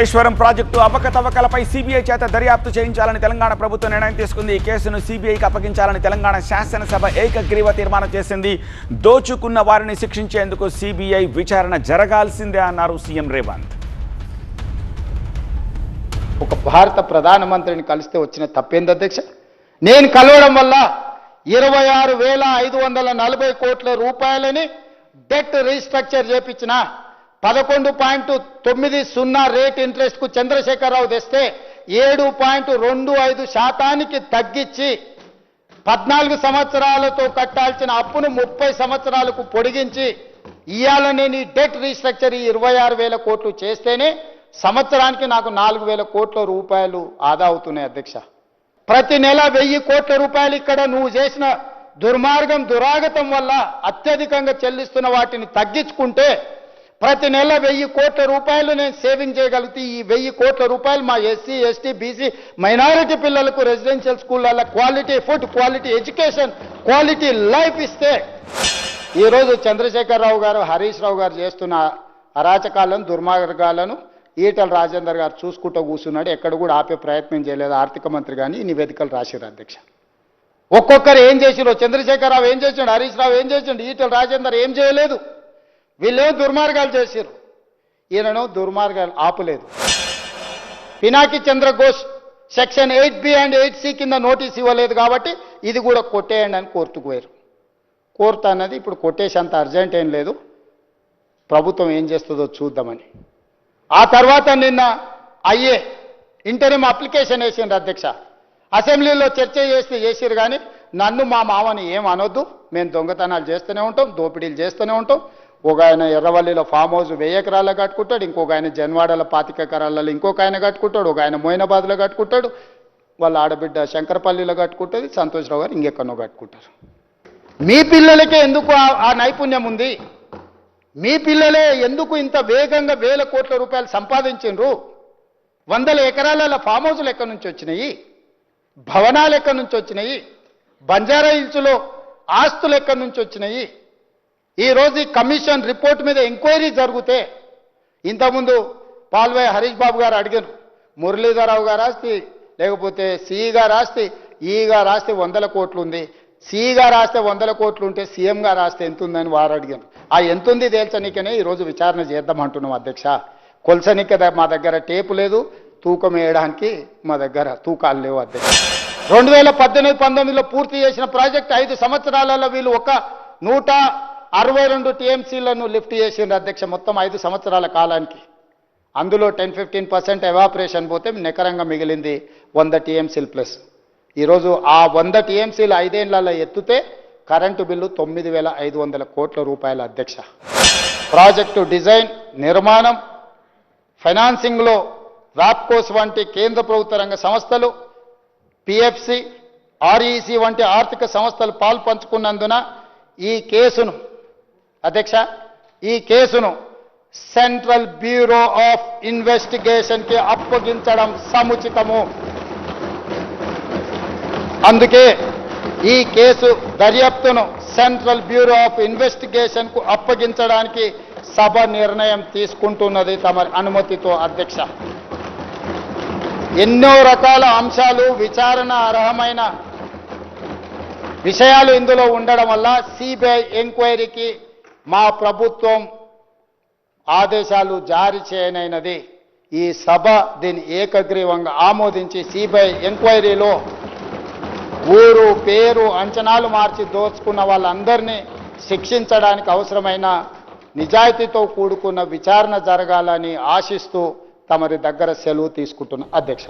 Kaleshwaram project అవకతవకలపై CBI చేత దర్యాప్తు చేయించాలని తెలంగాణ ప్రభుత్వం నిర్ణయం తీసుకుంది. ఈ కేసును సీబీఐకి అప్పగించాలని తెలంగాణ శాసనసభ ఏకగ్రీవ తీర్మానం చేసింది. దోచుకున్న వారిని శిక్షించేందుకు సీబీఐ విచారణ జరగాల్సిందే అన్నారు సీఎం రేవంత్. ఒక భారత ప్రధానమంత్రిని కలిస్తే వచ్చిన తప్పేంది అధ్యక్ష? నేను కలవడం వల్ల 26,540 కోట్ల రూపాయలని డెట్ రీస్ట్రక్చర్ చేపించిన 11.90 రేట్ ఇంట్రెస్ట్కు చంద్రశేఖరరావు తెస్తే 7.25% తగ్గించి 14 సంవత్సరాలతో కట్టాల్సిన అప్పును 30 సంవత్సరాలకు పొడిగించి ఇవాళ నేను ఈ డెట్ రీస్ట్రక్చర్ 26,000 కోట్లు చేస్తేనే సంవత్సరానికి నాకు 4,000 కోట్ల రూపాయలు ఆదా అవుతున్నాయి అధ్యక్ష. ప్రతి నెల 1,000 కోట్ల రూపాయలు ఇక్కడ నువ్వు చేసిన దుర్మార్గం దురాగతం వల్ల అత్యధికంగా చెల్లిస్తున్న వాటిని తగ్గించుకుంటే ప్రతి నెల 1,000 కోట్ల రూపాయలు నేను సేవింగ్ చేయగలిగితే ఈ 1,000 కోట్ల రూపాయలు మా ఎస్సీ ఎస్టీ బీసీ మైనారిటీ పిల్లలకు రెసిడెన్షియల్ స్కూళ్ళ quality food, quality education, quality life ఇస్తే ఈరోజు చంద్రశేఖరరావు గారు, హరీష్ రావు గారు చేస్తున్న అరాచకాలను దుర్మార్గాలను ఈటల రాజేందర్ గారు చూసుకుంటూ కూర్చున్నాడు. ఎక్కడ కూడా ఆపే ప్రయత్నం చేయలేదు. ఆర్థిక మంత్రి కానీ ఈ నివేదికలు రాశారు అధ్యక్ష. ఒక్కొక్కరు ఏం చేసిరో, చంద్రశేఖరరావు ఏం చేసిండు, హరీష్ రావు ఏం చేసిండు, ఈటల రాజేందర్ ఏం చేయలేదు. వీళ్ళేమో దుర్మార్గాలు చేశారు, ఈయనను దుర్మార్గాలు ఆపలేదు. Pinaki Chandra Ghose section 8B and 8C కింద నోటీస్ ఇవ్వలేదు కాబట్టి ఇది కూడా కొట్టేయండి అని కోర్టుకు పోయారు. కోర్టు అన్నది ఇప్పుడు కొట్టేసేంత అర్జెంట్ ఏం లేదు, ప్రభుత్వం ఏం చేస్తుందో చూద్దామని. ఆ తర్వాత నిన్న ఇంటరిమ్ అప్లికేషన్ వేసిండ్రు అధ్యక్ష. అసెంబ్లీలో చర్చ చేసిరు కానీ నన్ను మా మామని ఏం అనొద్దు, మేము దొంగతనాలు చేస్తూనే ఉంటాం, దోపిడీలు చేస్తూనే ఉంటాం. ఒక ఆయన ఎర్రవల్లిలో ఫామ్ హౌస్ 1000 ఎకరాల్లో కట్టుకుంటాడు, ఇంకొక ఆయన జన్వాడలో 25 ఎకరాలలో ఇంకొక ఆయన కట్టుకుంటాడు, ఒక ఆయన మోయినాబాద్లో కట్టుకుంటాడు, వాళ్ళ ఆడబిడ్డ శంకరపల్లిలో కట్టుకుంటుంది, సంతోష్రావు గారు ఇంకెక్కడో కట్టుకుంటారు. మీ పిల్లలకే ఎందుకు ఆ నైపుణ్యం ఉంది? మీ పిల్లలే ఎందుకు ఇంత వేగంగా 1,000 కోట్ల రూపాయలు సంపాదించిండ్రు? 100 ఎకరాల ఫామ్ హౌస్లు ఎక్కడి నుంచి వచ్చినాయి? భవనాలు ఎక్కడి నుంచి వచ్చినాయి? బంజారా హిల్స్లో ఆస్తులు ఎక్కడి నుంచి వచ్చినాయి? ఈరోజు ఈ కమిషన్ రిపోర్ట్ మీద ఎంక్వైరీ జరిగితే, ఇంతకుముందు పాల్వే హరీష్ బాబు గారు అడిగారు, మురళీధరరావు గారు ఆస్తి లేకపోతే సిఈ గారు ఆస్తి, ఈ గారు ఆస్తి 100 కోట్లు ఉంది, సిఈ గారు ఆస్తి 100 కోట్లు ఉంటే సీఎం గారు ఆస్తి ఎంత ఉందని వారు అడిగారు. ఆ ఎంతుంది తేల్చనికనే ఈరోజు విచారణ చేద్దామంటున్నాం అధ్యక్ష. కొలసనిక మా దగ్గర టేపు లేదు, తూకం వేయడానికి మా దగ్గర తూకాలు లేవు అధ్యక్ష. 2018-19లో పూర్తి చేసిన ప్రాజెక్ట్ 5 సంవత్సరాలలో వీళ్ళు 162 TMCలను లిఫ్ట్ చేసిండ్రు అధ్యక్ష, మొత్తం 5 సంవత్సరాల కాలానికి. అందులో 10-15% ఎవాపరేషన్ పోతే నికరంగా మిగిలింది 100 TMCలు ప్లస్. ఈరోజు ఆ 100 TMCలు 5 ఏళ్లలో ఎత్తుతే కరెంటు బిల్లు 9,500 కోట్ల రూపాయల అధ్యక్ష. ప్రాజెక్టు డిజైన్, నిర్మాణం, ఫైనాన్సింగ్లో వ్యాప్కోస్ వంటి కేంద్ర ప్రభుత్వ రంగ సంస్థలు, PFC, REC వంటి ఆర్థిక సంస్థలు పాలు పంచుకున్నందున ఈ కేసును అధ్యక్ష సెంట్రల్ బ్యూరో ఆఫ్ ఇన్వెస్టిగేషన్కి అప్పగించడం సముచితము. అందుకే ఈ కేసు దర్యాప్తును సెంట్రల్ బ్యూరో ఆఫ్ ఇన్వెస్టిగేషన్కు అప్పగించడానికి సభ నిర్ణయం తీసుకుంటున్నది తమ అనుమతితో అధ్యక్ష. ఎన్నో రకాల అంశాలు, విచారణ అర్హమైన విషయాలు ఇందులో ఉండడం వల్ల సిబిఐ ఎంక్వైరీకి మా ప్రభుత్వం ఆదేశాలు జారీ చేయనైనది. ఈ సభ దీన్ని ఏకగ్రీవంగా ఆమోదించి సిబిఐ ఎంక్వైరీలో ఊరు పేరు అంచనాలు మార్చి దోచుకున్న వాళ్ళందరినీ శిక్షించడానికి అవసరమైన నిజాయితీతో కూడుకున్న విచారణ జరగాలని ఆశిస్తూ తమరి దగ్గర సెలవు తీసుకుంటున్న అధ్యక్ష.